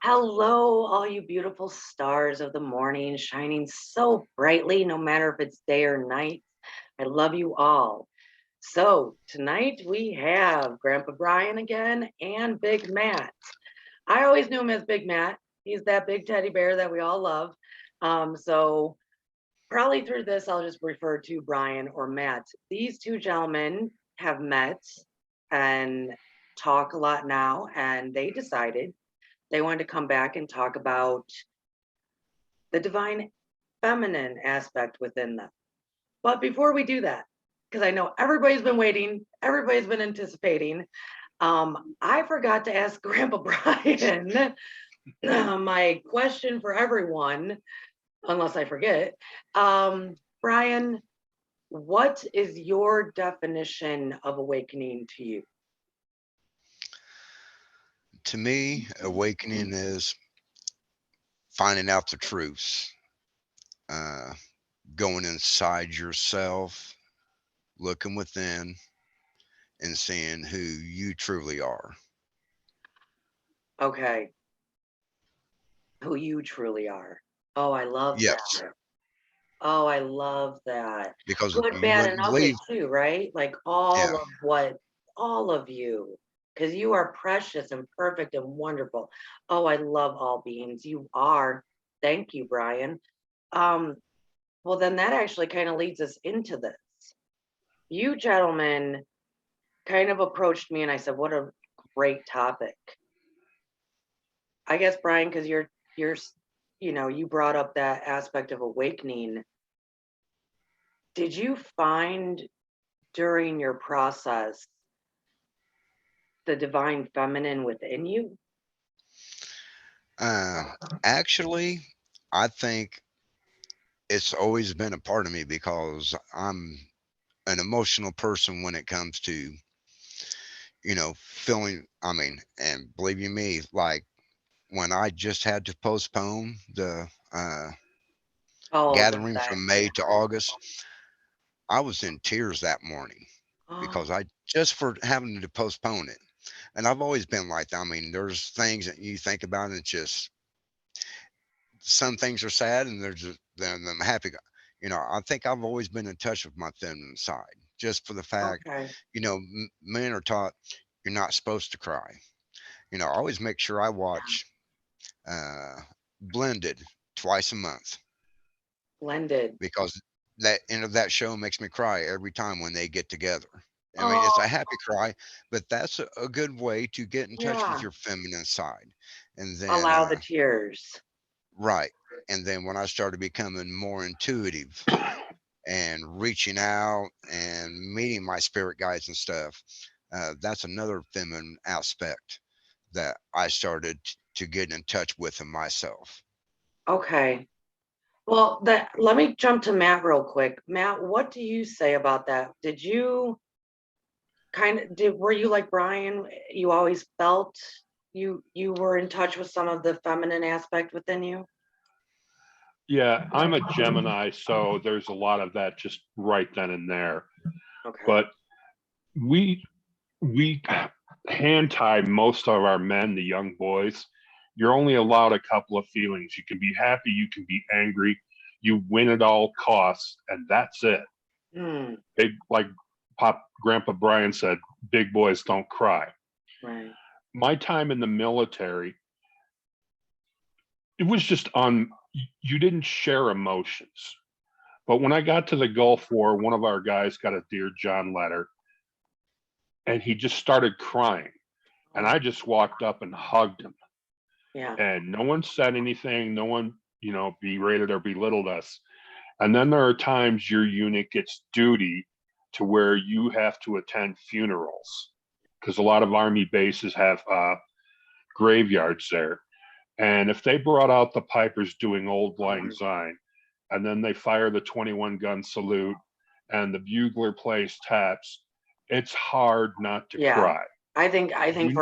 Hello, all you beautiful stars of the morning, shining so brightly, no matter if it's day or night. I love you all. So, tonight we have Grandpa Brian again and Big Matt. I always knew him as Big Matt. He's that big teddy bear that we all love. So, probably through this, I'll just refer to Brian or Matt. These two gentlemen have met and talk a lot now, and they decided they wanted to come back and talk about the divine feminine aspect within them. But before we do that, because I know everybody's been waiting, everybody's been anticipating, I forgot to ask Grandpa Brian my question for everyone, unless I forget. Brian, what is your definition of awakening to you? To me, awakening is finding out the truths, uh, going inside yourself, looking within, and seeing who you truly are. Okay, who you truly are. Oh, I love that. Yes, Oh, I love that. because Good, you bad, and wouldn't ugly believe. too, right? Like Yeah, all of you, because you are precious and perfect and wonderful. Oh, I love all beings. You are. Thank you, Brian. Um, well, then that actually kind of leads us into this. You gentlemen kind of approached me and I said, what a great topic. I guess, Brian, because you brought up that aspect of awakening. Did you find during your process the divine feminine within you? uh, actually, I think it's always been a part of me because I'm an emotional person when it comes to feeling. I mean, and believe you me, like when I just had to postpone the Oh, gathering that. from May to August, I was in tears that morning Oh, because I just for having to postpone it. And I've always been like that. I mean, there's things that you think about and it's just some things are sad and there's just then I'm happy. I think I've always been in touch with my feminine side just for the fact, okay. men are taught you're not supposed to cry. I always make sure I watch uh, Blended twice a month Blended. because that end of that show makes me cry every time when they get together. I mean, it's Oh, a happy cry, but that's a good way to get in touch with yeah. your feminine side. And then, Allow the tears. right. And then when I started becoming more intuitive and reaching out and meeting my spirit guides and stuff, that's another feminine aspect that I started to get in touch with in myself. Okay. Well, let me jump to Matt real quick. Matt, what do you say about that? Did you were you like Brian? You always felt you were in touch with some of the feminine aspect within you? Yeah, I'm a Gemini, so there's a lot of that just right then and there. Okay. But we we hand tie most of our men, the young boys. You're only allowed a couple of feelings. You can be happy, you can be angry, you win at all costs, and that's it. Hmm. Big like Pop Grandpa Brian said, big boys don't cry. Right. My time in the military, it was just on you didn't share emotions. But when I got to the Gulf War, one of our guys got a Dear John letter and he just started crying. And Oh, I just walked up and hugged him. yeah. And no one said anything. No one, berated or belittled us. And then there are times your unit gets duty to where you have to attend funerals because a lot of Army bases have graveyards there. And if they brought out the pipers doing Old Lang Um, Syne, and then they fire the 21 gun salute, and the bugler plays taps, it's hard not to yeah. cry. I think You,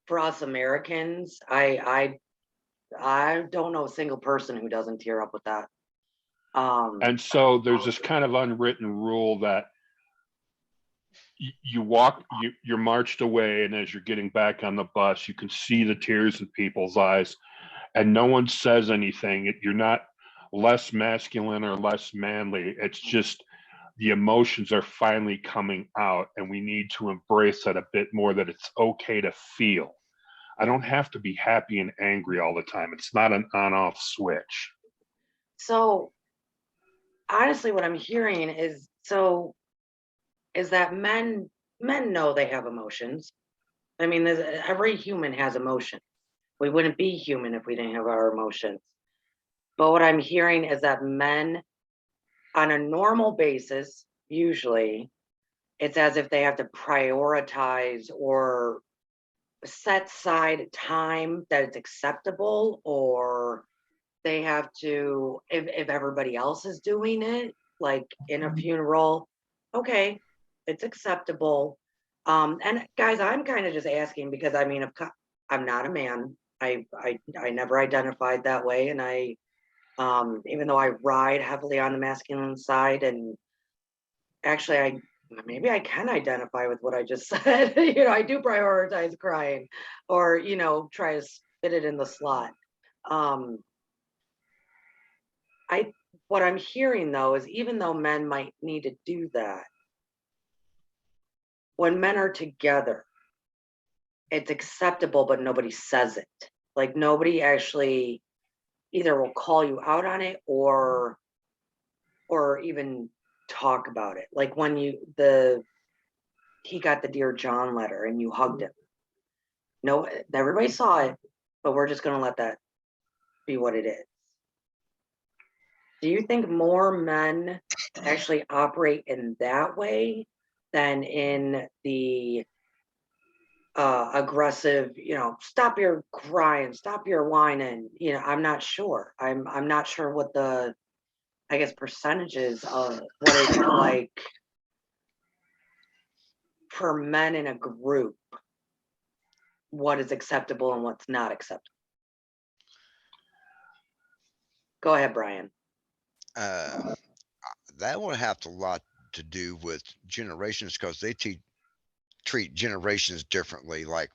for us Americans, I don't know a single person who doesn't tear up with that. Um, and so there's this kind of unwritten rule that you walk, you're marched away, and as you're getting back on the bus, you can see the tears in people's eyes, and no one says anything. You're not less masculine or less manly. It's just the emotions are finally coming out, and we need to embrace that a bit more, that it's okay to feel. I don't have to be happy and angry all the time. It's not an on-off switch. So honestly, what I'm hearing is that men know they have emotions. I mean, every human has emotions. We wouldn't be human if we didn't have our emotions. But what I'm hearing is that men, on a normal basis, usually, it's as if they have to prioritize or set aside time that it's acceptable, or they have to, if everybody else is doing it, like in a funeral, okay, it's acceptable. And guys, I'm kind of just asking because I mean, I'm not a man. I never identified that way, and even though I ride heavily on the masculine side, and actually maybe I can identify with what I just said. I do prioritize crying, or try to fit it in the slot. Um, I what I'm hearing though is, even though men might need to do that, when men are together, it's acceptable, but nobody says it. Like, nobody actually either will call you out on it, or even talk about it. Like when he got the Dear John letter and you hugged him. No, everybody saw it, but we're just going to let that be what it is. Do you think more men actually operate in that way than in the aggressive, stop your crying, stop your whining? I'm not sure. I'm not sure what the, I guess, percentages of what it's like for men in a group, what is acceptable and what's not acceptable. Go ahead, Brian. That would have a lot to do with generations, because they treat generations differently. Like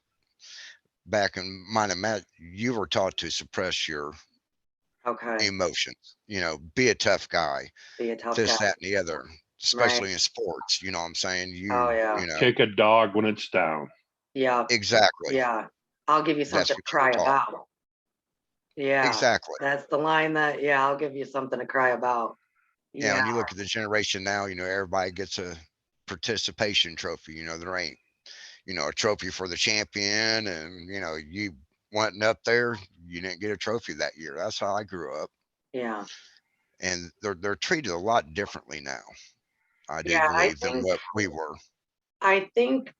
back in mine and Matt, you were taught to suppress your emotions. Be a tough guy. Be a tough this, guy. that, and the other. Especially in sports. You know what I'm saying? Oh yeah. Kick a dog when it's down. Yeah. Exactly. Yeah. I'll give you something to cry about. Yeah. Exactly. That's the line that, I'll give you something to cry about. Yeah. When you look at the generation now, everybody gets a participation trophy. There ain't, a trophy for the champion, and you went up there, you didn't get a trophy that year. That's how I grew up. Yeah. And they're treated a lot differently now, I do I believe, than think, what we were. I think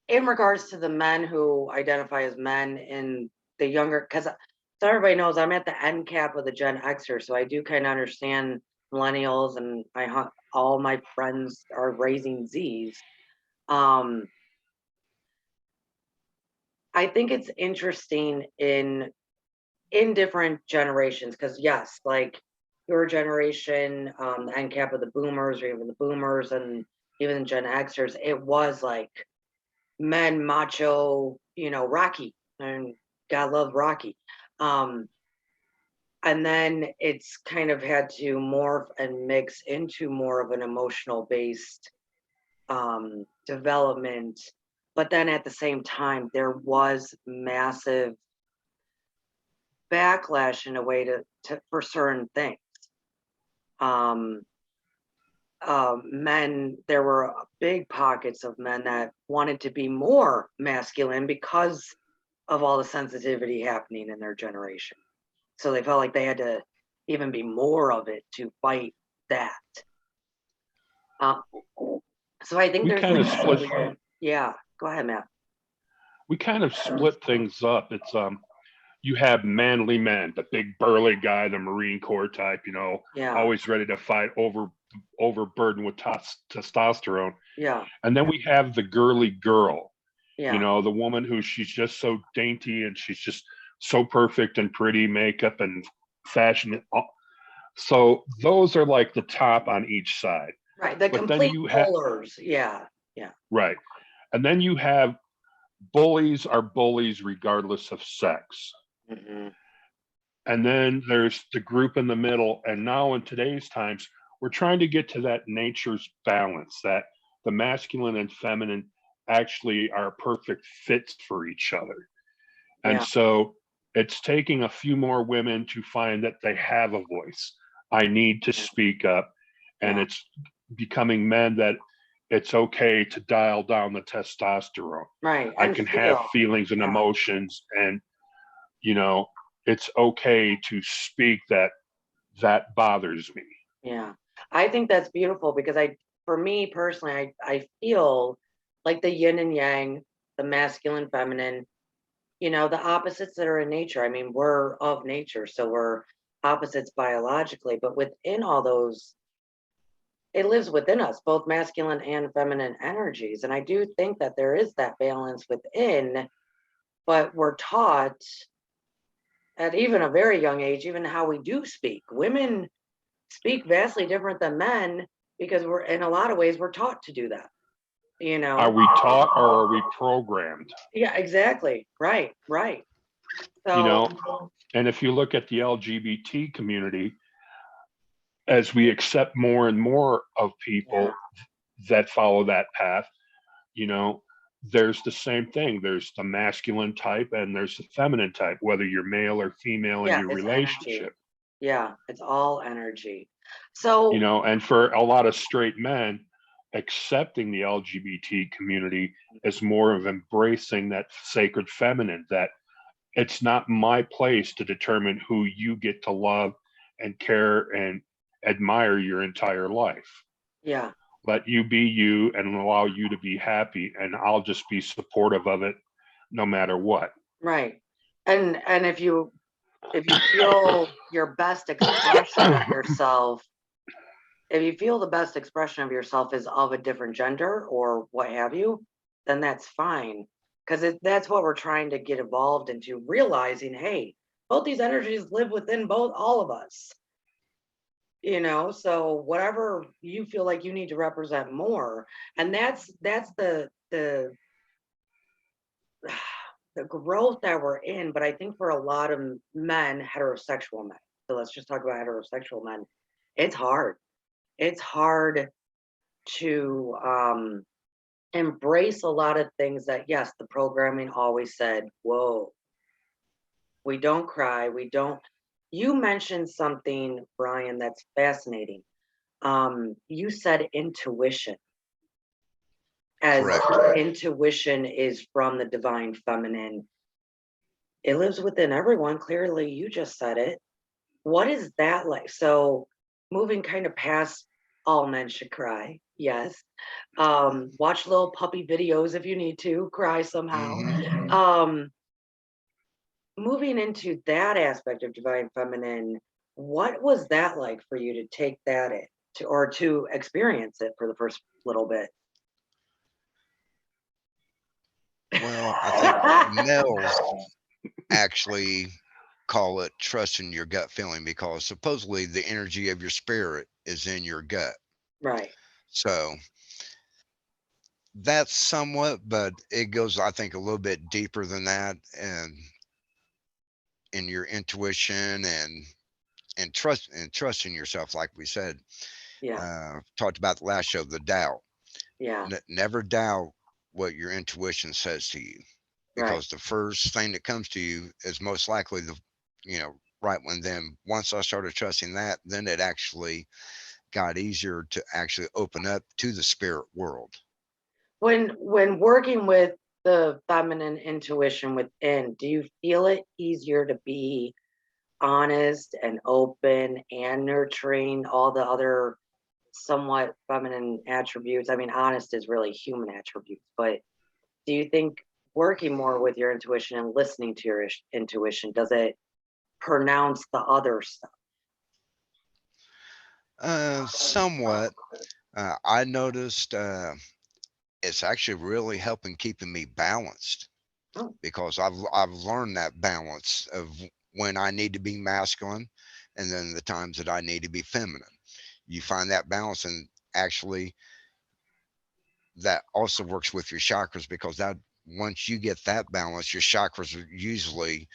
in regards to the men who identify as men in the younger, because so everybody knows I'm at the end cap of the Gen Xer, so I do kind of understand millennials, and all my friends are raising Zs. I think it's interesting in different generations, because yes, like your generation, the end cap of the boomers, or even the boomers, and even the Gen Xers, it was like men, macho, Rocky, and God love Rocky. And then it's kind of had to morph and mix into more of an emotional based development. But then at the same time, there was massive backlash in a way for certain things. Men, there were big pockets of men that wanted to be more masculine because of all the sensitivity happening in their generation. So they felt like they had to even be more of it to fight that. So I think there's kind of split. Yeah, go ahead, Matt. We kind of split things up. It's you have manly men, the big burly guy, the Marine Corps type, always ready to fight, overburdened with testosterone. Yeah. And then we have the girly girl, yeah. The woman who she's just so dainty, and she's just so perfect and pretty, makeup and fashion. So those are like the top on each side. Right. The But then complete you have, polars. Yeah. Yeah. right. And then you have bullies are bullies regardless of sex. Hmm. And then there's the group in the middle. And now in today's times, we're trying to get to that nature's balance, that the masculine and feminine actually are perfect fits for each other. And Yeah. so it's taking a few more women to find that they have a voice. I need to Yeah. speak up. And Yeah. it's becoming men that it's okay to dial down the testosterone. Right. I And can have feel. feelings and Yeah. emotions, and you know, it's okay to speak that bothers me. Yeah. I think that's beautiful because for me personally, I feel like the yin and yang, the masculine, feminine, the opposites that are in nature. I mean, we're of nature, so we're opposites biologically, but within all those, it lives within us, both masculine and feminine energies. And I do think that there is that balance within, but we're taught at even a very young age, even how we do speak. Women speak vastly different than men because we're, in a lot of ways, we're taught to do that, you Are know? we taught or are we programmed? Yeah, exactly. Right, right. You So, know, and if you look at the LGBT community, as we accept more and more of yeah, people that follow that path, you know, there's the same thing. There's the masculine type and there's the feminine type, whether you're male or female in yeah, your it's energy. relationship. Yeah, it's all energy. So, And for a lot of straight men, accepting the LGBT community is more of embracing that sacred feminine, that it's not my place to determine who you get to love and care and admire your entire life. yeah, Let you be you and allow you to be happy, and I'll just be supportive of it no matter what. right. And if you feel your best expression of yourself, if you feel the best expression of yourself is of a different gender or what have you, then that's fine. Because that's what we're trying to get evolved into, realizing, hey, both these energies live within both all of us. So whatever you feel like you need to represent more, and that's the the growth that we're in. But I think for a lot of men, heterosexual men, so let's just talk about heterosexual men, it's hard. It's hard to embrace a lot of things that, yes, the programming always said, whoa, we don't cry, we don't. You mentioned something, Brian, that's fascinating. You said intuition, as Correct. intuition is from the divine feminine. It lives within everyone. Clearly, you just said it. What is that like? So, moving kind of past all men should cry. Yes. Watch little puppy videos if you need to, cry somehow. Hmm. Um, moving into that aspect of divine feminine, what was that like for you to take that in or to experience it for the first little bit? Well, I think males actually call it trusting your gut feeling because supposedly the energy of your spirit is in your gut. Right. So that's somewhat, but it goes, I think, a little bit deeper than that, and in your intuition and trusting yourself, like we said, Yeah. talked about the last show, the doubt. Yeah. Never doubt what your intuition says to you, Right. because the first thing that comes to you is most likely right when. Then once I started trusting that, then it actually got easier to actually open up to the spirit world. When working with the feminine intuition within, do you feel it easier to be honest and open and nurturing, all the other somewhat feminine attributes? I mean, honest is really human attributes, but do you think working more with your intuition and listening to your intuition, does it pronounce the other stuff? Somewhat. I noticed it's actually really helping keeping me balanced, Oh, because I've learned that balance of when I need to be masculine and then the times that I need to be feminine. You find that balance, and actually, that also works with your chakras, because that once you get that balance, your chakras are usually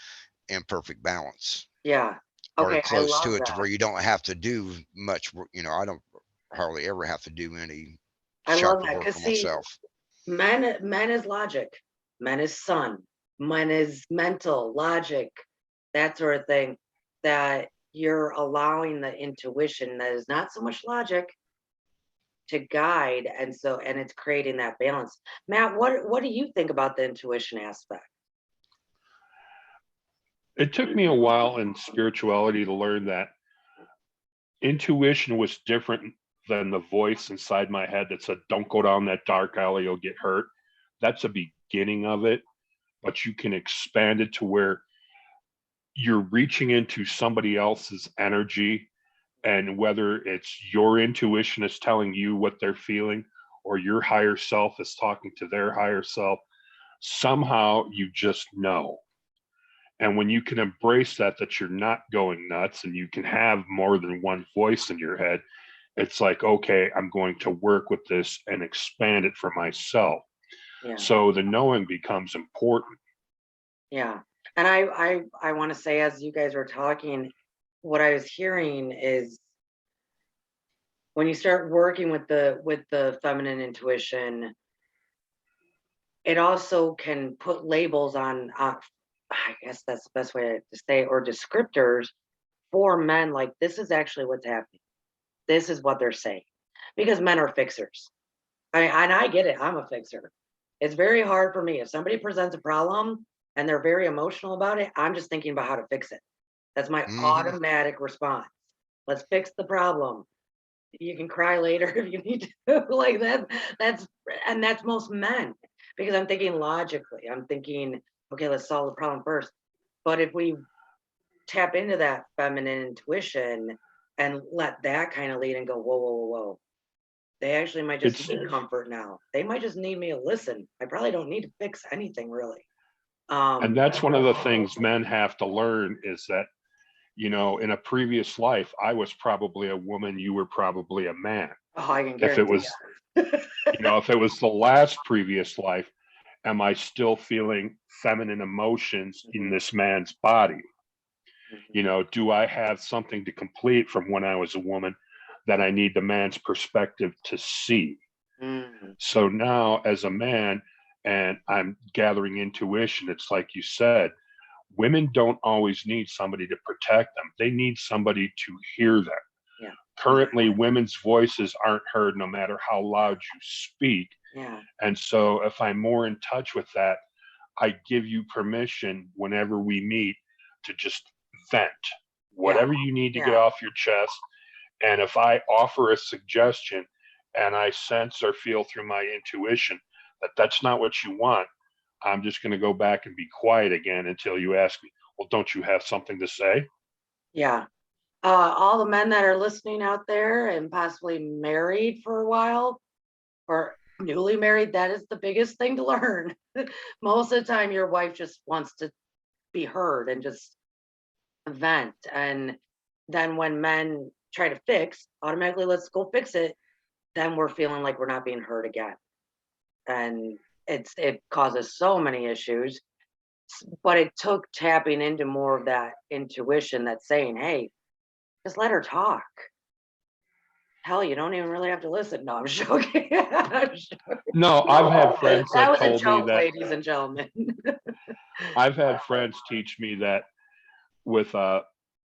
in perfect balance Yeah. or Okay, I close to love it, to where that. you don't have to do much work. I don't hardly ever have to do any I love chakra that work because for see, myself. men is logic, men is sun, men is mental logic, that sort of thing. That you're allowing the intuition that is not so much logic to guide, and it's creating that balance. Matt, what do you think about the intuition aspect? It took me a while in spirituality to learn that intuition was different than the voice inside my head that said, "Don't go down that dark alley, you'll get hurt." That's a beginning of it, but you can expand it to where you're reaching into somebody else's energy, and whether it's your intuition is telling you what they're feeling or your higher self is talking to their higher self, somehow you just know. And when you can embrace that you're not going nuts and you can have more than one voice in your head, it's like, okay, I'm going to work with this and expand it for myself. Yeah, So the knowing becomes important. yeah. And I want to say, as you guys were talking, what I was hearing is when you start working with the feminine intuition, it also can put labels on, I guess that's the best way to say it, or descriptors for men, like this is actually what's happening. This is what they're saying. Because men are fixers. And I get it. I'm a fixer. It's very hard for me. If somebody presents a problem and they're very emotional about it, I'm just thinking about how to fix it. That's my Hmm. automatic response. Let's fix the problem. You can cry later if you need to. Like that. That's most men, because I'm thinking logically. I'm thinking, okay, let's solve the problem first. But if we tap into that feminine intuition and let that kind of lead and go, whoa, whoa, whoa, whoa. They actually might just It's need comfort now. They might just need me to listen. I probably don't need to fix anything really. and that's one of the things men have to learn is that, in a previous life, I was probably a woman, you were probably a man. Oh, I can If it guarantee was, that. if it was the last previous life, am I still feeling feminine emotions in Mhm, this man's body? mhm. Do I have something to complete from when I was a woman that I need the man's perspective to see? Mm, So now, as a man, and I'm gathering intuition, it's like you said, women don't always need somebody to protect them, they need somebody to hear them. yeah, Currently, women's voices aren't heard no matter how loud you speak. yeah, And so, if I'm more in touch with that, I give you permission whenever we meet to just vent yeah, whatever you need to get yeah, off your chest. And if I offer a suggestion and I sense or feel through my intuition that that's not what you want, I'm just going to go back and be quiet again until you ask me, well, don't you have something to say? yeah. All the men that are listening out there and possibly married for a while or newly married, that is the biggest thing to learn. Most of the time, your wife just wants to be heard and just vent. And then when men try to fix, automatically, let's go fix it, then we're feeling like we're not being heard again. And it causes so many issues. But it took tapping into more of that intuition that's saying, hey, just let her talk. Hell, you don't even really have to listen. No, I'm joking. I'm joking. No, I've had friends That that was a told me joke, that. ladies and gentlemen. I've had friends teach me that with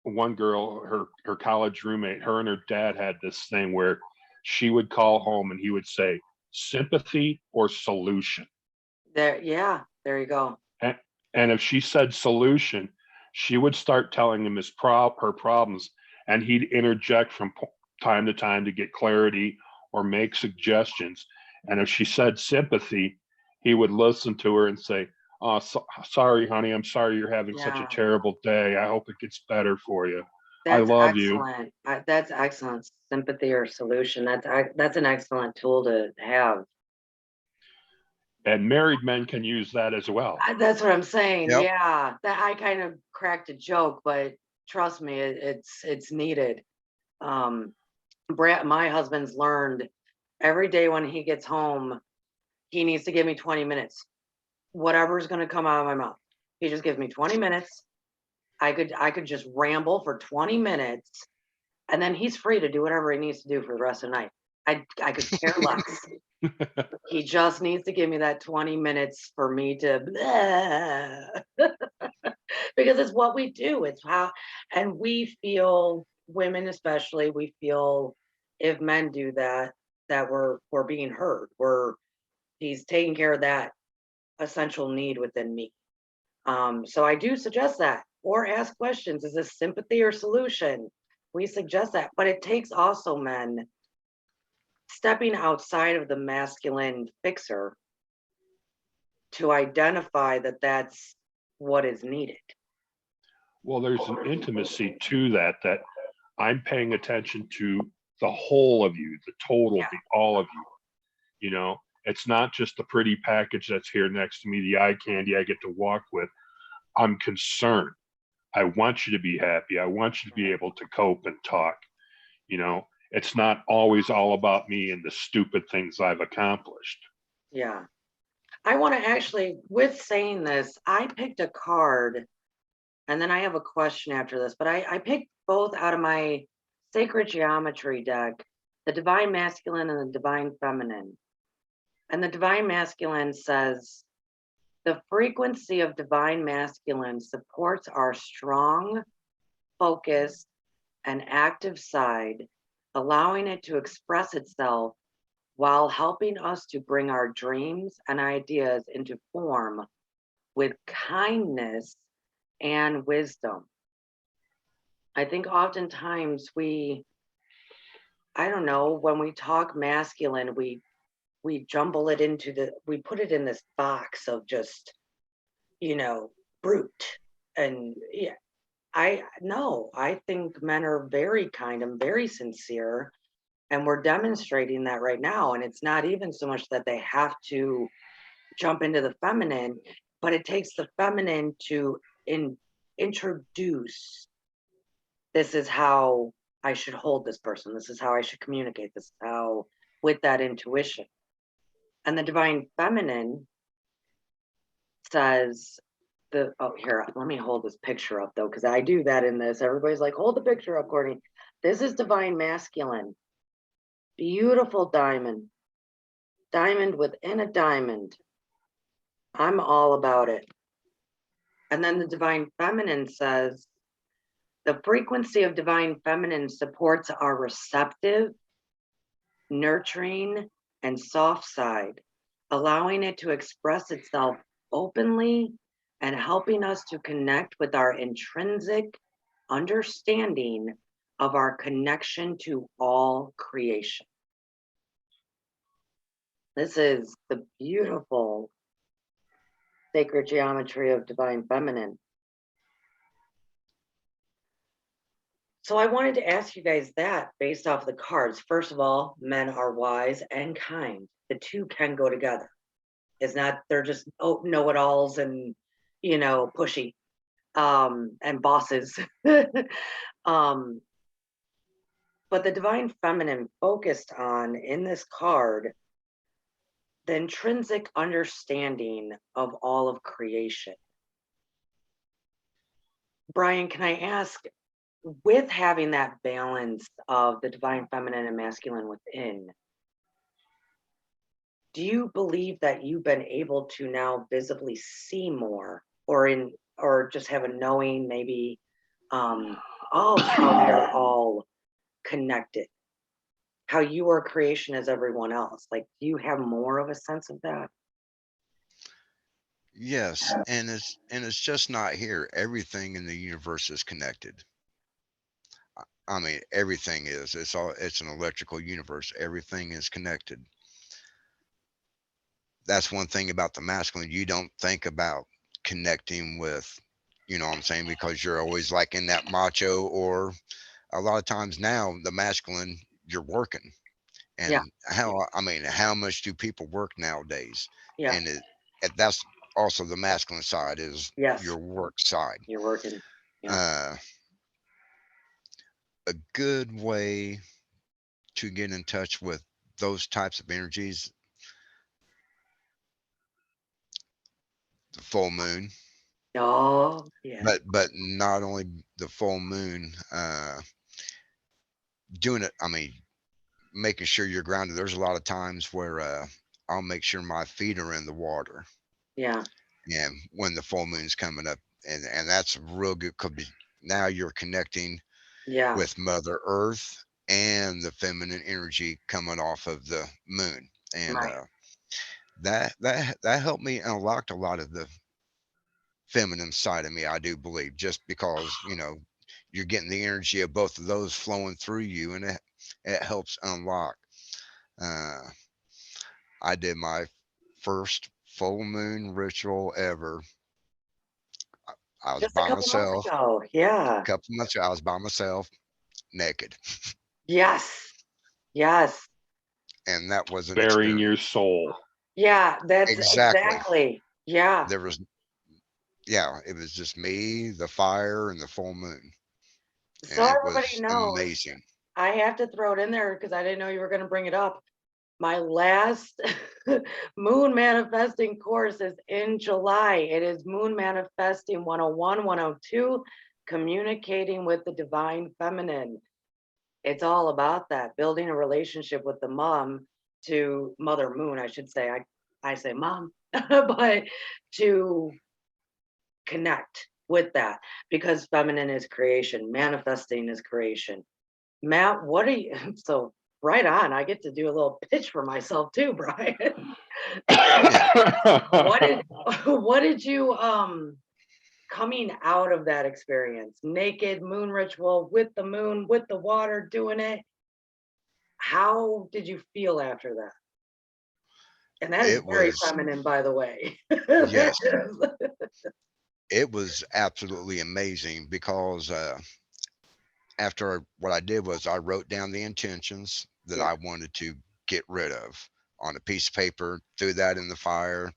one girl, her college roommate, her and her dad had this thing where she would call home and he would say, sympathy or solution. There, yeah, there you go. And, and if she said solution, she would start telling him her problems, and he'd interject from time to time to get clarity or make suggestions. And if she said sympathy, he would listen to her and say, "Oh, sorry, honey. I'm sorry you're having such a Yeah, terrible day. I hope it gets better for you. I that's love you." excellent. That's excellent. Sympathy or solution. That's an excellent tool to have. And married men can use that as well. That's what I'm saying. Yep. Yeah, that I kind of cracked a joke, but trust me, it's needed. Um, my husband's learned every day when he gets home, he needs to give me 20 minutes. Whatever's going to come out of my mouth. He just gives me 20 minutes. I could just ramble for 20 minutes, and then he's free to do whatever he needs to do for the rest of the night. I could care less. He just needs to give me that 20 minutes for me to because it's what we do. It's how, and we feel, women especially, we feel if men do that, that we're being heard. He's taking care of that essential need within me. So I do suggest that, or ask questions. Is this sympathy or solution? We suggest that, but it takes also men stepping outside of the masculine fixer to identify that that's what is needed. Well, there's an intimacy to that, that I'm paying attention to the whole of you, the total, Yeah. the all of you. You know, it's not just the pretty package that's here next to me, the eye candy I get to walk with. I'm concerned. I want you to be happy. I want you to be able to cope and talk. You know, it's not always all about me and the stupid things I've accomplished. Yeah. I want to actually, with saying this, I picked a card, and then I have a question after this, but I picked both out of my sacred geometry deck, the divine masculine and the divine feminine. And the divine masculine says, the frequency of divine masculine supports our strong, focused, and active side, allowing it to express itself while helping us to bring our dreams and ideas into form with kindness and wisdom. I think oftentimes I don't know, when we talk masculine, we jumble it into we put it in this box of just, brute. And yeah, I think men are very kind and very sincere, and we're demonstrating that right now. And it's not even so much that they have to jump into the feminine, but it takes the feminine to introduce, this is how I should hold this person. This is how I should communicate. This is how, with that intuition. And the divine feminine says, here, let me hold this picture up though, because I do that in this. Everybody's like, hold the picture up, Courtney. This is divine masculine. Beautiful diamond. Diamond within a diamond. I'm all about it. And then the divine feminine says, the frequency of divine feminine supports our receptive, nurturing, and soft side, allowing it to express itself openly and helping us to connect with our intrinsic understanding of our connection to all creation. This is the beautiful sacred geometry of divine feminine. So I wanted to ask you guys that based off the cards. First of all, men are wise and kind. The two can go together. It's not, they're just know-it-alls and, pushy, and bosses. But the divine feminine focused on in this card, the intrinsic understanding of all of creation. Brian, can I ask, with having that balance of the divine feminine and masculine within, do you believe that you've been able to now visibly see more, or just have a knowing, maybe, of how they're all connected, how you are creation as everyone else? Like, do you have more of a sense of that? Yes, and it's just not here. Everything in the universe is connected. I mean, everything is. It's an electrical universe. Everything is connected. That's one thing about the masculine. You don't think about connecting with, you know what I'm saying, because you're always like in that macho, or a lot of times now the masculine, you're working. Yeah, And how much do people work nowadays? yeah, And that's also the masculine side, is yes, your work side. you're working. Yeah, Uh, a good way to get in touch with those types of energies, the full moon, Oh, yeah. but not only the full moon, doing it, I mean, making sure you're grounded. There's a lot of times where I'll make sure my feet are in the water, Yeah. and when the full moon's coming up, and that's real good because now you're connecting Yeah. with Mother Earth and the feminine energy coming off of the moon, and Right. that helped me unlock a lot of the feminine side of me. I do believe, just because you're getting the energy of both of those flowing through you, and it helps unlock. Uh, I did my first full moon ritual ever. I was Just a by couple months myself. ago. Yeah. A couple months ago, I was by myself, naked, Yes. Yes. and that was an Burying your experience. soul. Yeah. That's Exactly. exactly. Yeah. There was, yeah, it was just me, the fire, and the full moon, So and it everybody was knows, amazing. I have to throw it in there because I didn't know you were going to bring it up. My last moon manifesting course is in July. It is Moon Manifesting 101, 102, communicating with the divine feminine. It's all about that, building a relationship with the mom to Mother Moon, I should say. I say mom, but to connect with that, because feminine is creation, manifesting is creation. Matt, what are you? So right on. I get to do a little pitch for myself too, Brian. Yeah, What did what did you coming out of that experience? Naked moon ritual with the moon, with the water, doing it. How did you feel after that? And that is it very was. feminine, by the way. Yes, it was absolutely amazing because after what I did was I wrote down the intentions that Yeah, I wanted to get rid of on a piece of paper, threw that in the fire,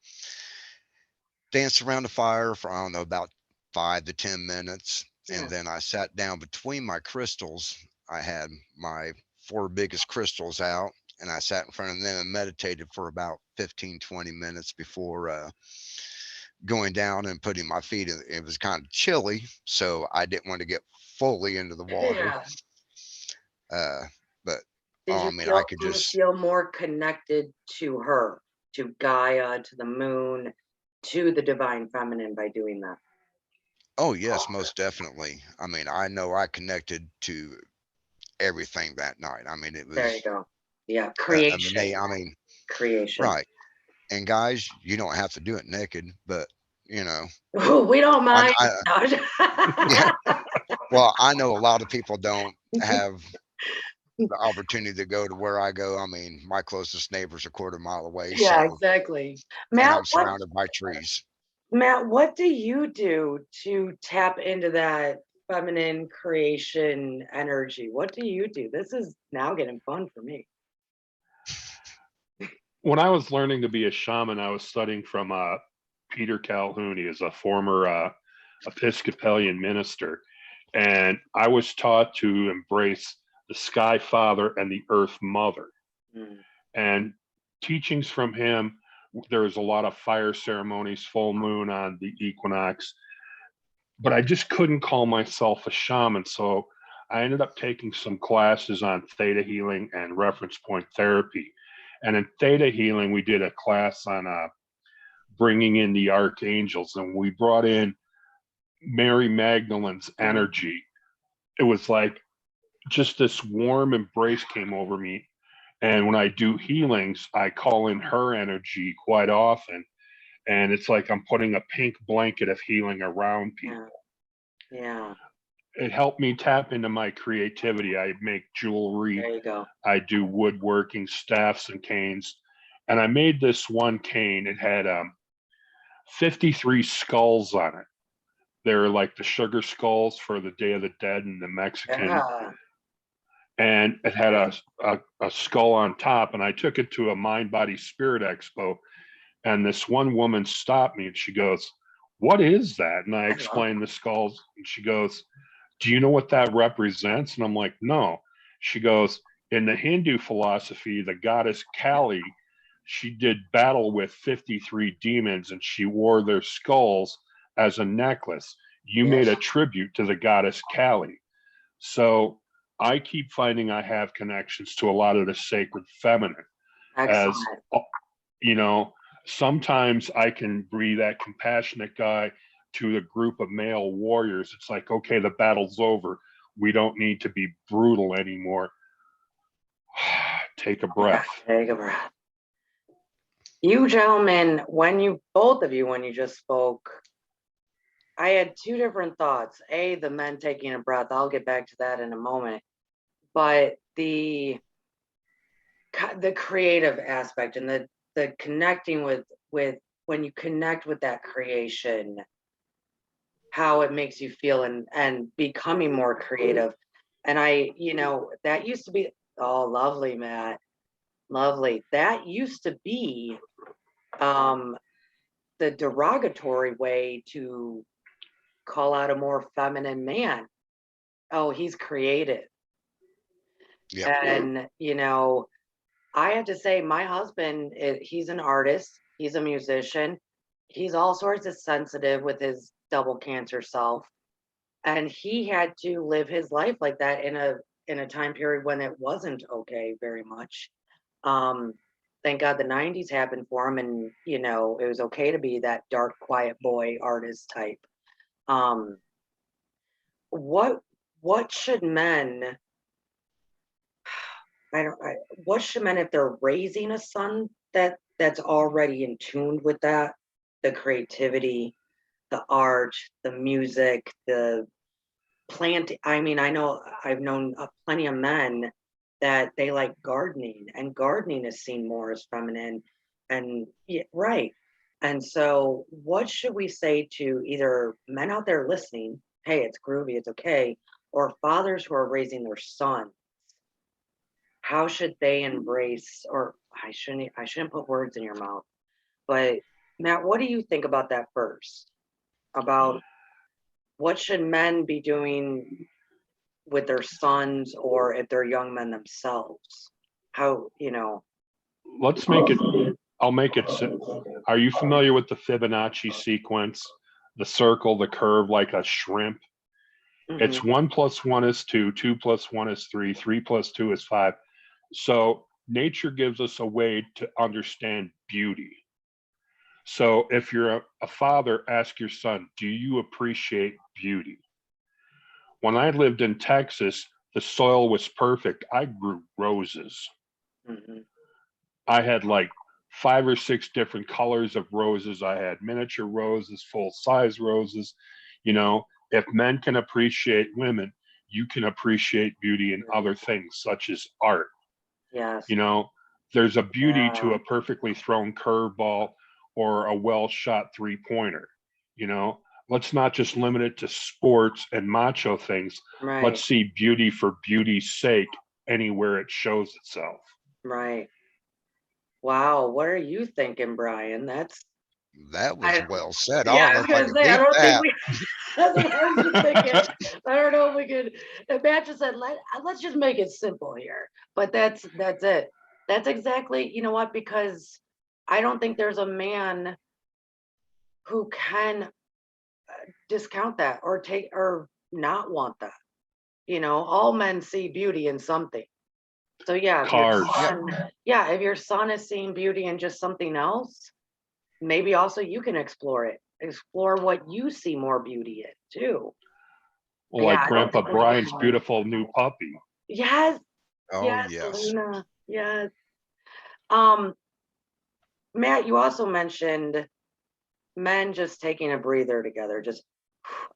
danced around the fire for, I don't know, about 5 to 10 minutes. And yeah. then I sat down between my crystals. I had my four biggest crystals out, and I sat in front of them and meditated for about 15, 20 minutes before going down and putting my feet in. It was kind of chilly, so I didn't want to get fully into the water. Yeah. Uh, but Did oh, you I mean, feel I could do you just, feel more connected to her, to Gaia, to the moon, to the divine feminine by doing that? oh, yes, most definitely. I mean, I know I connected to everything that night. I mean, it There you was go. Yeah, creation, amazing. I mean, creation. right. And guys, you don't have to do it naked, but you know, We don't mind. I yeah. No. Well, I know a lot of people don't have the opportunity to go to where I go. I mean, my closest neighbor's a quarter mile away, Yeah, so, exactly. and Matt, I'm surrounded by trees. what do you do to tap into that feminine creation energy? What do you do? This is now getting fun for me. When I was learning to be a shaman, I was studying from Peter Calhoun. He is a former Episcopalian minister. And I was taught to embrace the Sky Father and the Earth Mother. Mm, And teachings from him, there's a lot of fire ceremonies, full moon on the equinox, but I just couldn't call myself a shaman. So I ended up taking some classes on theta healing and reference point therapy. And in theta healing, we did a class on bringing in the archangels, and we brought in Mary Magdalene's mm. energy. It was like just this warm embrace came over me. And when I do healings, I call in her energy quite often. And it's like I'm putting a pink blanket of healing around Yeah, people. yeah. It helped me tap into my creativity. I make There jewelry, you go. I do woodworking, staffs and canes. And I made this one cane. It had 53 skulls on it. They're like the sugar skulls for the Day of the Dead and the Mexican. Yeah. And it had a skull on top. And I took it to a mind, body, spirit expo. And this one woman stopped me and she goes, "What is that?" And I I love explained the skulls. And she goes, "Do you know what that represents?" And I'm like, "No." She goes, In the Hindu philosophy, the goddess Kali, she did battle with 53 demons and she wore their skulls as a necklace. You made Yes. a tribute to the goddess Kali. So I keep finding I have connections to a lot of the sacred feminine. As Excellent. you know, sometimes I can be that compassionate guy to a group of male warriors. It's like, okay, the battle's over. We don't need to be brutal anymore. Take a Yeah, breath. take a breath. You gentlemen, both of you, when you just spoke, I had two different thoughts. The men taking a breath. I'll get back to that in a moment. But the creative aspect and the connecting with when you connect with that creation, how it makes you feel and becoming more creative. And that used to be, oh, lovely, Matt. Lovely. That used to be the derogatory way to call out a more feminine man. Oh, he's creative. Yep. And I have to say, my husband, he's an artist, he's a musician, he's all sorts of sensitive with his double cancer self, and he had to live his life like that in a time period when it wasn't okay very much. Thank God the 90s happened for him, and it was okay to be that dark, quiet boy artist type. What should men? What should men, if they're raising a son that's already in tune with that, the creativity, the art, the music, the plant. I mean, I've known plenty of men that they like gardening, and gardening is seen more as feminine. And yeah, right. And so, what should we say to either men out there listening? Hey, it's groovy, it's okay, or fathers who are raising their son? How should they embrace? Or I shouldn't put words in your mouth, but Matt, what do you think about that first? About what should men be doing with their sons, or if they're young men themselves? How, Let's make it, I'll make it simple. Are you familiar with the Fibonacci sequence? The circle, the curve, like a shrimp? It's mhm, 1 + 1 is 2, 2 + 1 is 3, 3 + 2 is 5. So nature gives us a way to understand beauty. So if you're a father, ask your son, do you appreciate beauty? When I lived in Texas, the soil was perfect. I grew roses. mhm, I had like 5 or 6 different colors of roses. I had miniature roses, full size roses. If men can appreciate women, you can appreciate beauty in other things, such as art. yes, You know, there's a beauty to yeah, a perfectly thrown curveball or a well shot 3-pointer. You know, let's not just limit it to sports and macho things. Let's right, see beauty for beauty's sake anywhere it shows itself. right. Wow, what are you thinking, Brian? That was I well said. I Yeah, don't I know was if I gonna could say, I beat don't think that. we that's what I was just thinking. I don't know if we could. And Matt just said, let's just make it simple here. But that's it. That's exactly, you know what? Because I don't think there's a man who can discount that or take or not want that. All men see beauty in something. So yeah, if your Cars. Yep. son, yeah, if your son is seeing beauty in just something else, maybe also you can explore it. Explore what you see more beauty in too. Yeah, Like I don't Grandpa think there's a Brian's time. beautiful new puppy. Yes, Oh, yes, yes. Lena. Yes. Um, Matt, you also mentioned men just taking a breather together. Just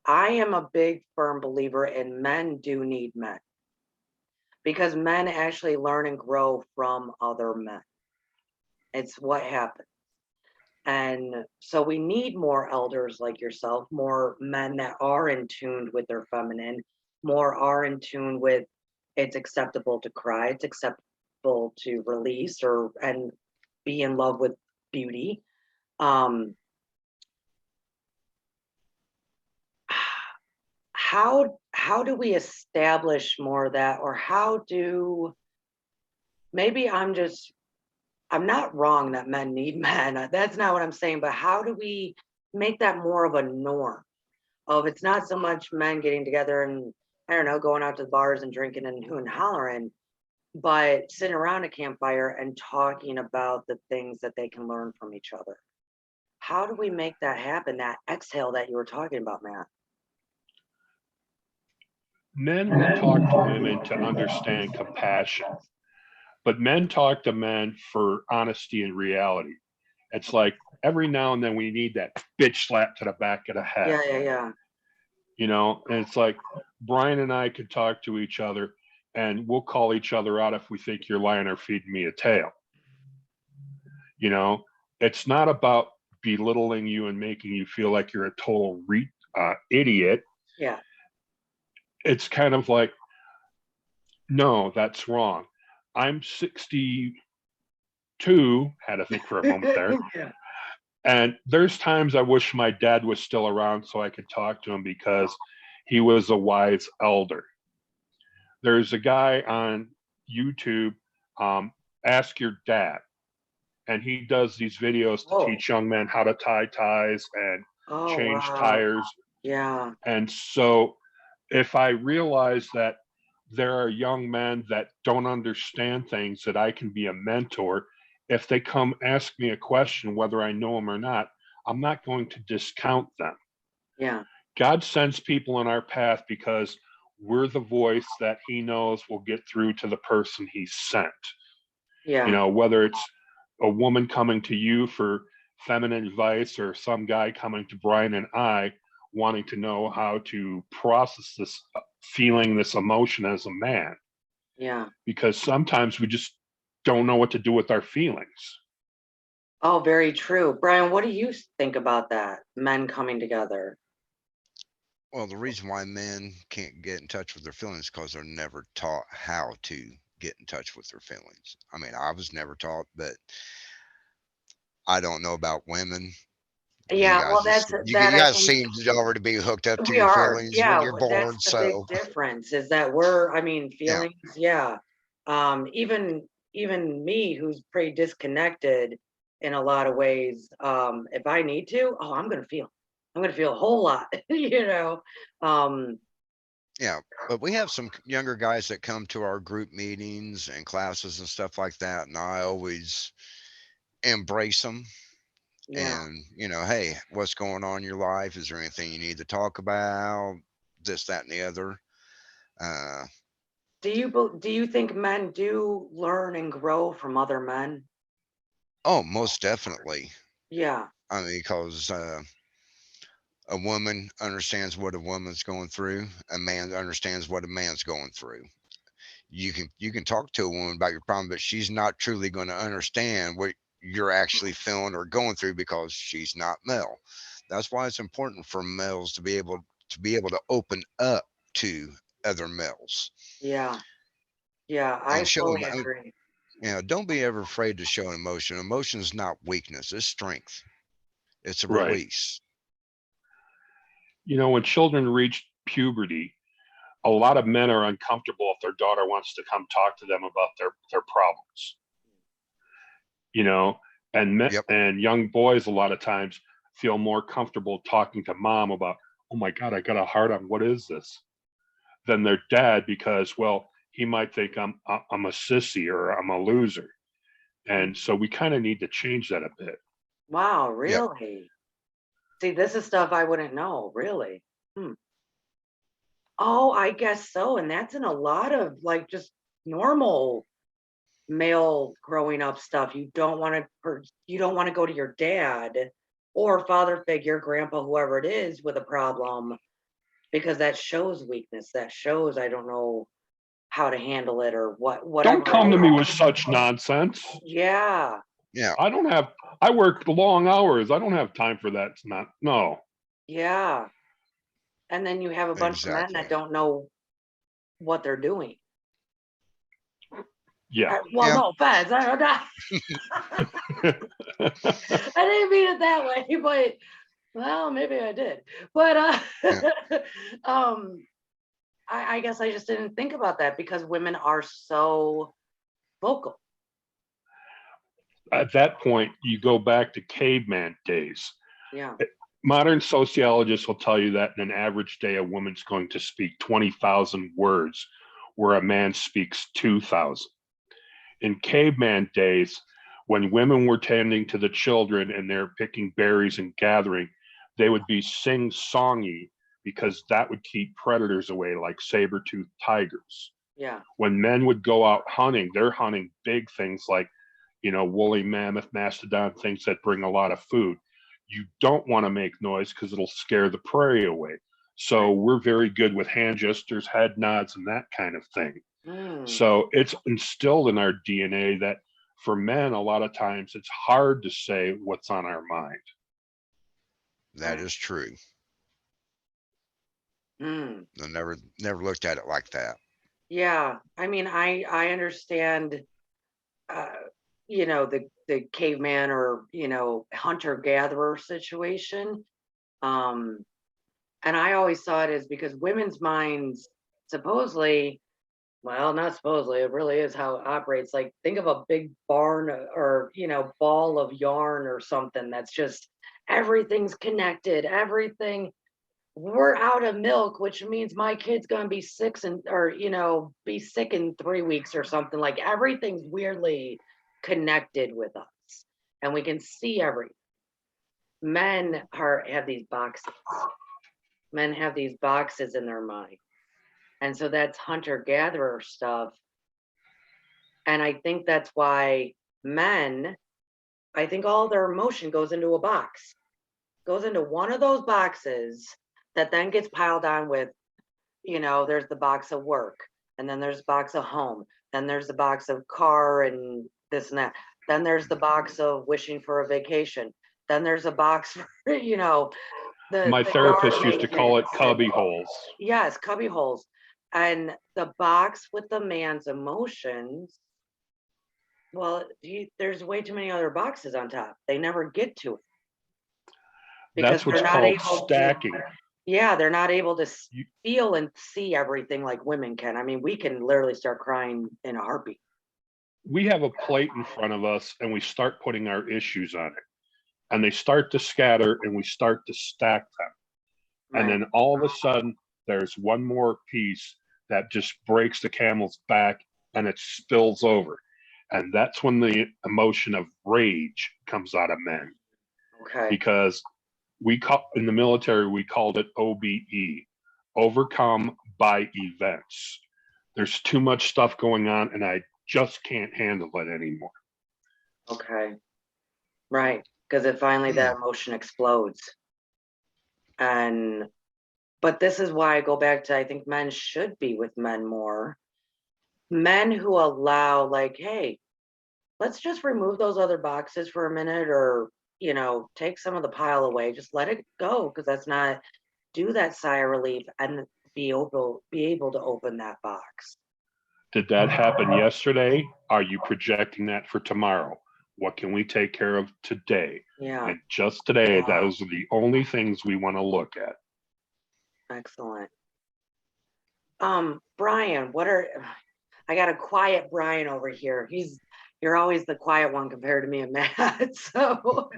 I am a big firm believer in men do need men, because men actually learn and grow from other men. It's what happens. And so we need more elders like yourself, more men that are in tune with their feminine, more are in tune with it's acceptable to cry, it's acceptable to release or and be in love with beauty. Um, how do we establish more of that, or how do maybe I'm not wrong that men need men. That's not what I'm saying, but how do we make that more of a norm? Of it's not so much men getting together and I don't know, going out to the bars and drinking and hooting and hollering, but sitting around a campfire and talking about the things that they can learn from each other. How do we make that happen? That exhale that you were talking about, Matt? Men talk to women to understand compassion, but men talk to men for honesty and reality. It's like every now and then we need that bitch slap to the back of the head, Yeah, yeah, yeah. and it's like Brian and I could talk to each other and we'll call each other out if we think you're lying or feeding me a tail. You know, it's not about belittling you and making you feel like you're a total idiot. Yeah. It's kind of like, no, that's wrong. I'm 62, had to think for a moment there. Yeah. And there's times I wish my dad was still around so I could talk to him because he was a wise elder. There's a guy on YouTube, Ask Your Dad, and he does these videos to Oh. teach young men how to tie ties and Oh, change wow. tires. Yeah. And so if I realize that there are young men that don't understand things, that I can be a mentor. If they come ask me a question, whether I know them or not, I'm not going to discount them. Yeah. God sends people in our path because we're the voice that he knows will get through to the person he sent. Yeah. Whether it's a woman coming to you for feminine advice or some guy coming to Brian and I wanting to know how to process this feeling, this emotion as a man. Yeah. Because sometimes we just don't know what to do with our feelings. Oh, very true. Brian, what do you think about that? Men coming together. Well, the reason why men can't get in touch with their feelings is because they're never taught how to get in touch with their feelings. I mean, I was never taught, but I don't know about women. You Yeah, well, guys, that's that you I guys think seem to already be hooked up to we your are. feelings when Yeah, you're that's born. the big So, difference is that I mean, yeah, feelings, yeah. Even me who's pretty disconnected in a lot of ways, if I need to, oh, I'm gonna feel. I'm gonna feel a whole lot, you know. Um, yeah. But we have some younger guys that come to our group meetings and classes and stuff like that, and I always embrace them. yeah. And hey, what's going on in your life? Is there anything you need to talk about? This, that, and the other. Uh, Do you think men do learn and grow from other men? oh, most definitely. Yeah. I mean, because a woman understands what a woman's going through. A man understands what a man's going through. You can talk to a woman about your problem, but she's not truly going to understand what you're actually feeling or going through because she's not male. That's why it's important for males to be able to open up to other males Yeah. Yeah, I and show fully them. agree. Don't be ever afraid to show an emotion. Emotion is not weakness; it's strength. It's a Right. release. When children reach puberty, a lot of men are uncomfortable if their daughter wants to come talk to them about their problems. You know, Yep. and young boys a lot of times feel more comfortable talking to mom about, oh my God, I got a hard on. What is this? Than their dad because, well, he might think I'm a sissy or I'm a loser. And so we kind of need to change that a bit. Wow, Yep. really? See, this is stuff I wouldn't know, really. Hmm. Oh, I guess so. And that's in a lot of like just normal male growing up stuff. You don't want to go to your dad or father figure, grandpa, whoever it is with a problem because that shows weakness. That shows I don't know how to handle it or Don't whatever it come to me is. with such nonsense. Yeah. Yeah. I work long hours. I don't have time for that. It's not, no. Yeah. And then you have a bunch of men that Exactly. don't know what they're doing. Yeah. Well, Yeah. no offense. I don't know. I didn't mean it that way, but well, maybe I did. But Yeah. um, I guess I just didn't think about that because women are so vocal. At that point, you go back to caveman days. Yeah. Modern sociologists will tell you that in an average day, a woman's going to speak 20,000 words, where a man speaks 2,000. In caveman days, when women were tending to the children and they're picking berries and gathering, they would be sing-songy because that would keep predators away, like saber-toothed tigers. Yeah. When men would go out hunting, they're hunting big things like, woolly mammoth, mastodon, things that bring a lot of food. You don't want to make noise because it'll scare the prey away. So we're very good with hand gestures, head nods, and that kind of thing. So it's instilled in our DNA that for men, a lot of times it's hard to say what's on our mind. That is true. Mm. I never looked at it like that. Yeah. I mean, I understand, the caveman or, hunter-gatherer situation. And I always saw it as because women's minds supposedly, well, not supposedly, it really is how it operates. Like, think of a big barn or, ball of yarn or something that's just everything's connected, everything. We're out of milk, which means my kid's gonna be sick be sick in 3 weeks or something. Like, everything's weirdly connected with us, and we can see everything. Men have these boxes. Men have these boxes in their mind. And so that's hunter-gatherer stuff. And I think that's why men, I think all their emotion goes into a box, goes into one of those boxes that then gets piled on with, there's the box of work, and then there's the box of home, then there's the box of car and this and that. Then there's the box of wishing for a vacation. Then there's a box for, My the therapist yard used to call it maintenance. cubby holes. Yes, cubby holes. And the box with the man's emotions, well, there's way too many other boxes on top. They never get to it because That's what's they're not called able stacking. to. Yeah, they're not able to You- feel and see everything like women can. I mean, we can literally start crying in a heartbeat. We have a plate in front of us and we start putting our issues on it. And they start to scatter and we start to stack them. And Right. then all of a sudden, there's one more piece that just breaks the camel's back and it spills over. And that's when the emotion of rage comes out of men. Okay. Because in the military, we called it OBE, overcome by events. There's too much stuff going on and I just can't handle it anymore. Okay. Right. Because it finally that emotion explodes. But this is why I go back to, I think men should be with men more. Men who allow, like, hey, let's just remove those other boxes for a minute, or, take some of the pile away. Just let it go, because that's not, do that sigh of relief and be able to open that box. Did that happen yesterday? Are you projecting that for tomorrow? What can we take care of today? Yeah. And just today, those are the only things we want to look at. Excellent. Brian, I got a quiet Brian over here. You're always the quiet one compared to me and Matt. So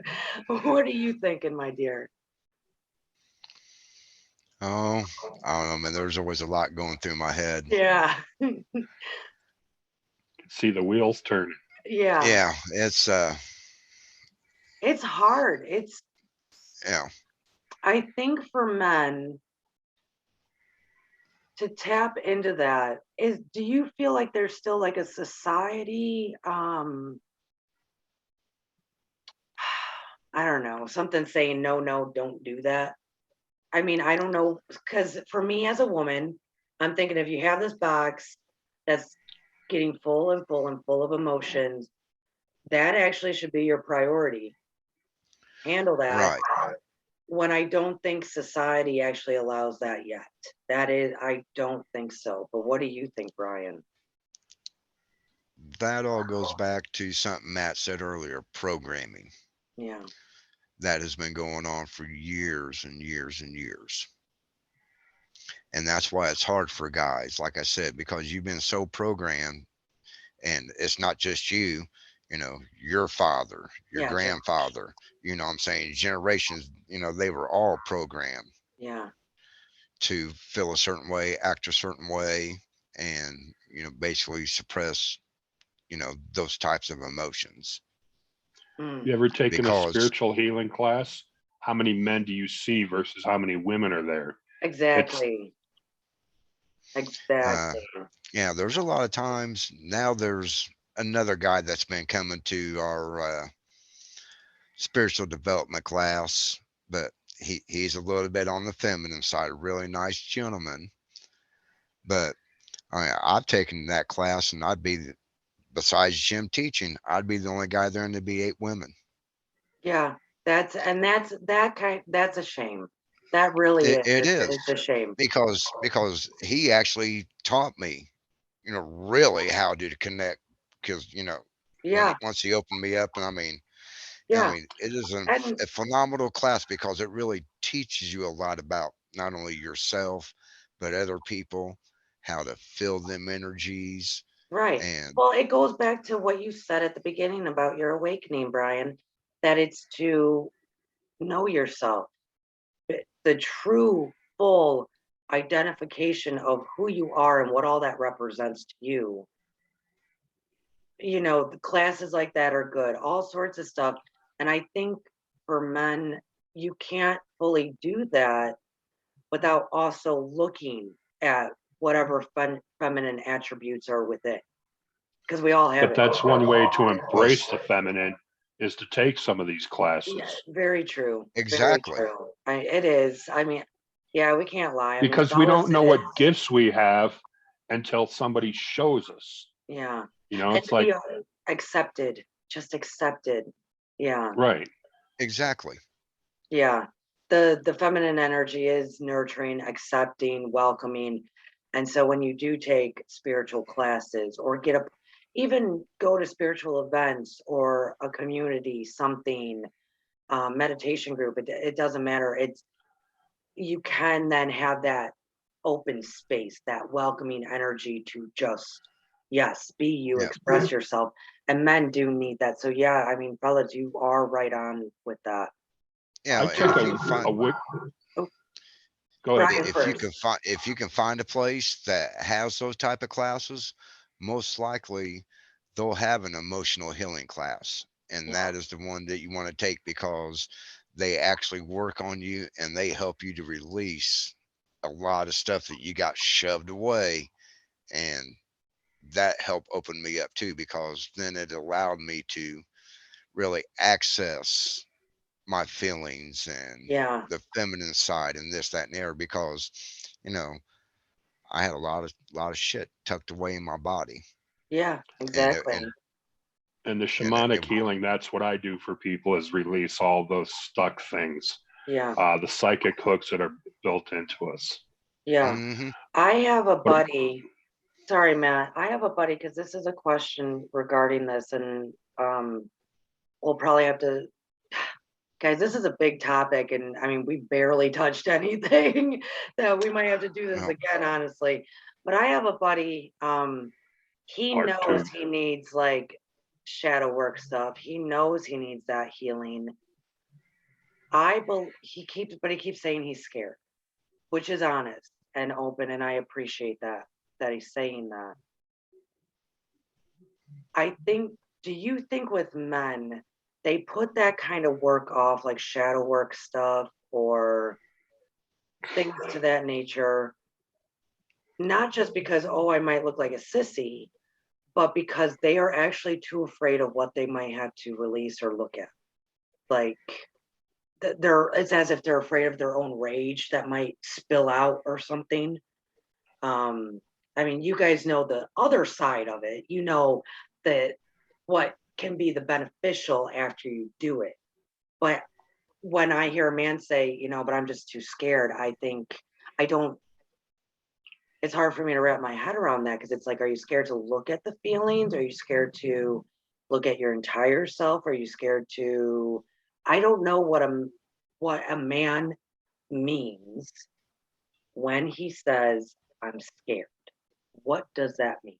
what are you thinking, my dear? Oh, I don't know, man. There's always a lot going through my head. Yeah. See the wheels turning. Yeah. Yeah, It's hard. yeah. I think for men to tap into that do you feel like there's still like a society, I don't know, something saying no, don't do that. I mean, I don't know, because for me as a woman, I'm thinking if you have this box that's getting full and full and full of emotions, that actually should be your priority. Handle that. Right. When I don't think society actually allows that yet. I don't think so. But what do you think, Brian? That all goes back to something Matt said earlier, programming. Yeah. That has been going on for years and years and years. And that's why it's hard for guys, like I said, because you've been so programmed And it's not just you, your father, your Yeah, grandfather, what I'm saying, generations, they were all programmed yeah. to feel a certain way, act a certain way, and, basically suppress, those types of emotions. Mm, You ever taken a Because spiritual healing class? How many men do you see versus how many women are there? It's exactly. uh Exactly. yeah, there's a lot of times now. There's another guy that's been coming to our spiritual development class, but he's a little bit on the feminine side, a really nice gentleman. But I've taken that class, and besides Jim teaching, I'd be the only guy there, and there'd be 8 women. Yeah. That's a shame. That really is. It is, It's a shame. because he actually taught me, really how to connect. Because Yeah. once he opened me up, and Yeah. it is And a phenomenal class, because it really teaches you a lot about not only yourself, but other people, how to feel them energies. right. And Well, it goes back to what you said at the beginning about your awakening, Brian, that it's to know yourself, the true, full identification of who you are and what all that represents to you. The classes like that are good, all sorts of stuff. And I think for men, you can't fully do that without also looking at whatever feminine attributes are within, because we all have but it. that's one way to well, embrace the feminine is to take some of these Yeah, classes very true. Very exactly. true. It is. I mean, yeah, we can't lie. I mean, because we fellas, don't know it what is. gifts we have until somebody shows us. Yeah. And It's to be like, accepted, just accepted. Yeah. right. Exactly. Yeah. The feminine energy is nurturing, accepting, welcoming. And so when you do take spiritual classes or even go to spiritual events or a community, something, meditation group, it doesn't matter. You can then have that open space, that welcoming energy to just, yes, be you, Yeah. express yourself. And men do need that. So yeah, I mean, fellas, you are right on with that. Yeah. I And took if you a find wi- Oh, Go ahead. Brian first. if you can find a place that has those type of classes, most likely they'll have an emotional healing class, and Yeah. that is the one that you want to take, because they actually work on you, and they help you to release a lot of stuff that you got shoved away. And that helped open me up too, because then it allowed me to really access my feelings and Yeah. the feminine side, and this, that, and the other, because you know I had a lot of shit tucked away in my body. Yeah. and Exactly. And the it shamanic healing, that's what I do for people, is release all those stuck things, Yeah. the psychic hooks that are built into us. Yeah. hmm I have a But buddy. Sorry, Matt. I have a buddy because this is a question regarding this, and we'll probably have to. Guys, this is a big topic, and I mean, we barely touched anything that we might have to do this well, again, honestly. But I have a buddy, he part knows two. he needs like shadow work stuff. He knows he needs that healing. But he keeps saying he's scared, which is honest and open, and I appreciate that he's saying that. I think, do you think with men, they put that kind of work off, like shadow work stuff or things to that nature, not just because, oh, I might look like a sissy, but because they are actually too afraid of what they might have to release or look at. Like it's as if they're afraid of their own rage that might spill out or something. Um, I mean, you guys know the other side of it. You know that what can be the beneficial after you do it. But when I hear a man say, but I'm just too scared, I think I don't it's hard for me to wrap my head around that, because it's like, are you scared to look at the feelings? Are you scared to look at your entire self? Are you scared to I don't know what a man means when he says I'm scared. What does that mean?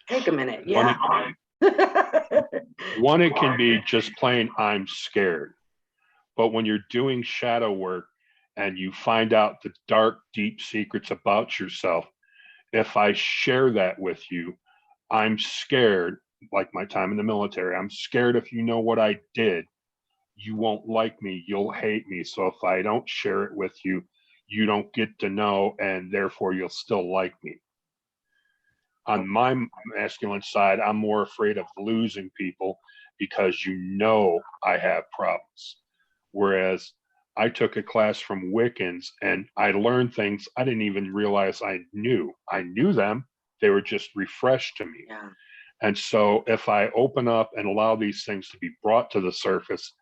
Take a minute. One, Yeah. one, it can be just plain, I'm scared. But when you're doing shadow work and you find out the dark, deep secrets about yourself, if I share that with you, I'm scared, like my time in the military, I'm scared if you know what I did, you won't like me, you'll hate me. So if I don't share it with you, you don't get to know, and therefore you'll still like me. On my masculine side, I'm more afraid of losing people because you know I have problems. Whereas I took a class from Wiccans and I learned things I didn't even realize I knew. I knew them, they were just refreshed to me. Yeah. And so if I open up and allow these things to be brought to the surface,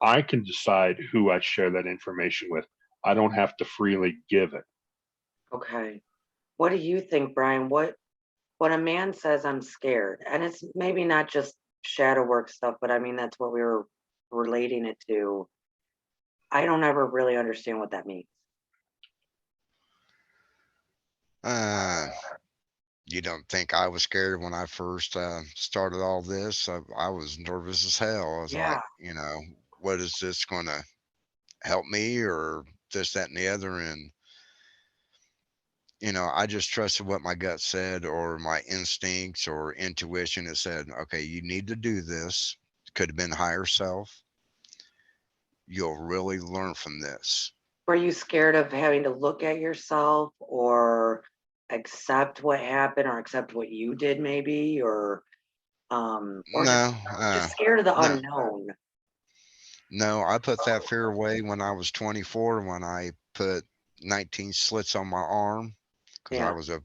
I can decide who I share that information with. I don't have to freely give it. Okay. What do you think, Brian? When a man says I'm scared, and it's maybe not just shadow work stuff, but I mean that's what we were relating it to. I don't ever really understand what that means. Uh, you don't think I was scared when I first started all this? I was nervous as hell. I was Yeah. like, what is this going to help me or this, that, and the other? And, I just trusted what my gut said or my instincts or intuition that said, okay, you need to do this. Could have been higher self. You'll really learn from this. Were you scared of having to look at yourself or accept what happened or accept what you did maybe or No, just scared of the no, unknown? no. I put that fear away when I was 24, when I put 19 slits on my arm because I Yeah, was a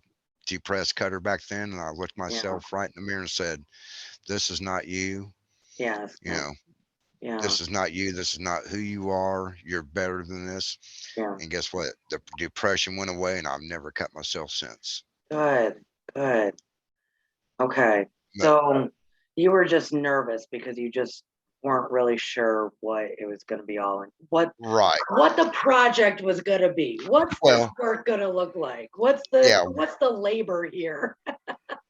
depressed cutter back then. And I looked yeah, myself right in the mirror and said, this is not you. yeah, it's You not, know, yeah, this is not you. This is not who you are. You're better than this. yeah. And guess what? The depression went away and I've never cut myself since. Good, good. Okay. But So you were just nervous because you just weren't really sure what it was going to be all in. right. What the project was going to be. What's this Well, work going to look like? What's the labor here?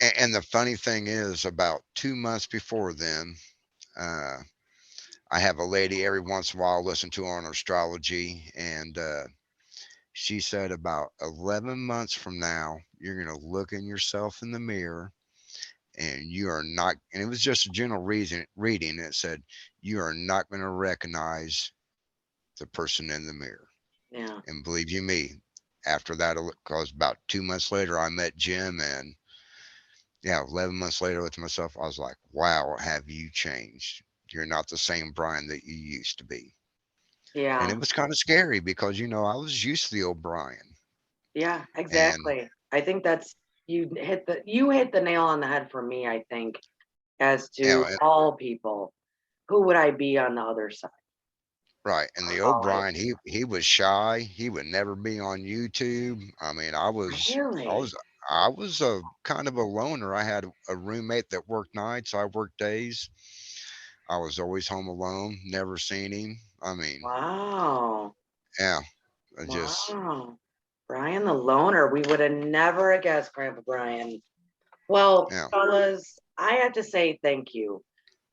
and the funny thing is, about 2 months before then, uh, I have a lady every once in a while I listen to her on astrology, and she said about 11 months from now, you're going to look in yourself in the mirror and you are not, and it was just a general reading. It said, you are not going to recognize the person in the mirror. Yeah. And believe you me, after that, because about 2 months later, I met Jim, and yeah, 11 months later, I looked at myself, I was like, wow, have you changed? You're not the same Brian that you used to be. And Yeah. it was kind of scary because, I was used to the old Brian. Yeah, And exactly. I think that's you hit the nail on the head for me, I think, as to and all people. Who would I be on the other side? right, and the old All right. Brian, he was shy. He would never be on YouTube. I mean, Really? I was a kind of a loner. I had a roommate that worked nights. I worked days. I was always home alone. Never seen him. I mean, Wow. yeah, I just Wow. Brian the loner. We would have never guessed Grandpa Brian. Well, yeah. fellas, I have to say thank you.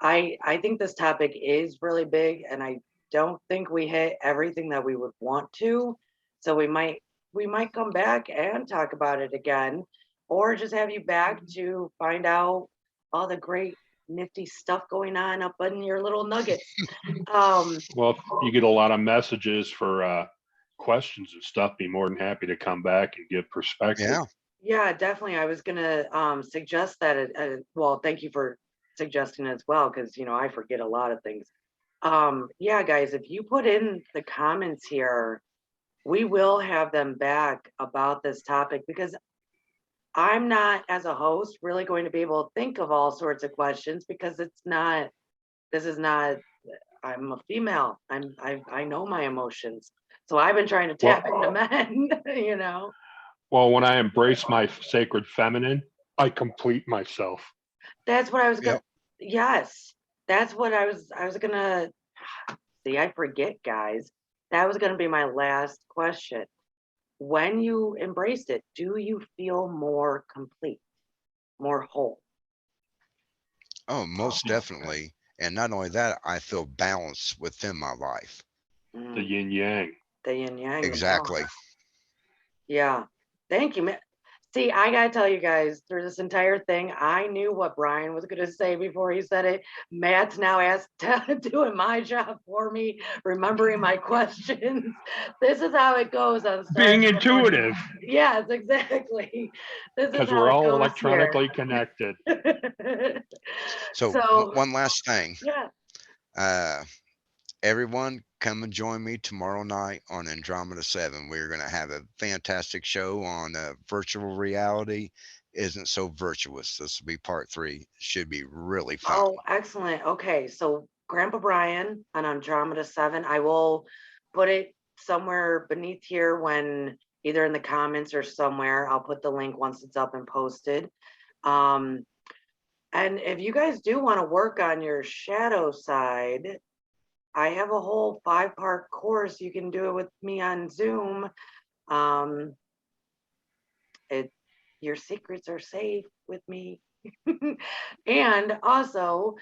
I think this topic is really big, and I don't think we hit everything that we would want to. So we might come back and talk about it again, or just have you back to find out all the great nifty stuff going on up in your little nuggets. Um, Well, if you get a lot of messages for questions and stuff, be more than happy to come back and give perspective. Yeah. Yeah, definitely. I was gonna suggest that. Well, thank you for suggesting as well, because I forget a lot of things. Yeah, guys, if you put in the comments here, we will have them back about this topic because I'm not, as a host, really going to be able to think of all sorts of questions because it's not. This is not. I'm a female. I know my emotions, so I've been trying to Well, tap into men. when I embrace my sacred feminine, I complete myself. That's what I was gonna. Yep. Yes, that's what I was gonna. See, I forget, guys. That was gonna be my last question. When you embraced it, do you feel more complete, more whole? Oh, most definitely. And not only that, I feel balance within my life. The Mm, yin yang. the yin yang, the Exactly. balance. Yeah. Thank you, man. See, I gotta tell you guys, through this entire thing, I knew what Brian was gonna say before he said it. Matt's now asked doing my job for me, remembering my questions. This is how it goes on Being Stars of the Morning. intuitive, Yes, exactly. This is because how we're it all goes here. electronically connected. So, So, one last thing. yeah. Uh, Everyone, come and join me tomorrow night on Andromeda 7. We're going to have a fantastic show on virtual reality isn't so virtuous. This will be part 3. Should be really fun. Oh, excellent. Okay, so Grandpa Brian on Andromeda 7, I will put it somewhere beneath here when either in the comments or somewhere. I'll put the link once it's up and posted. Um, and if you guys do want to work on your shadow side, I have a whole 5-part course. You can do it with me on Zoom. Um, it Your secrets are safe with me. And also,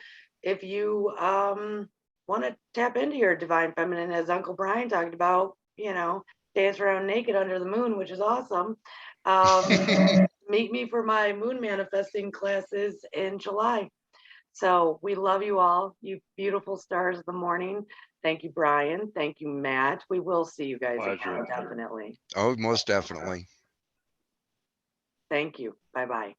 if you want to tap into your divine feminine, as Uncle Brian talked about, dance around naked under the moon, which is awesome. Meet me for my moon manifesting classes in July. So we love you all, you beautiful stars of the morning. Thank you, Brian. Thank you, Matt. We will see you guys Pleasure. again, definitely. Oh, most definitely. Thank you. Bye bye.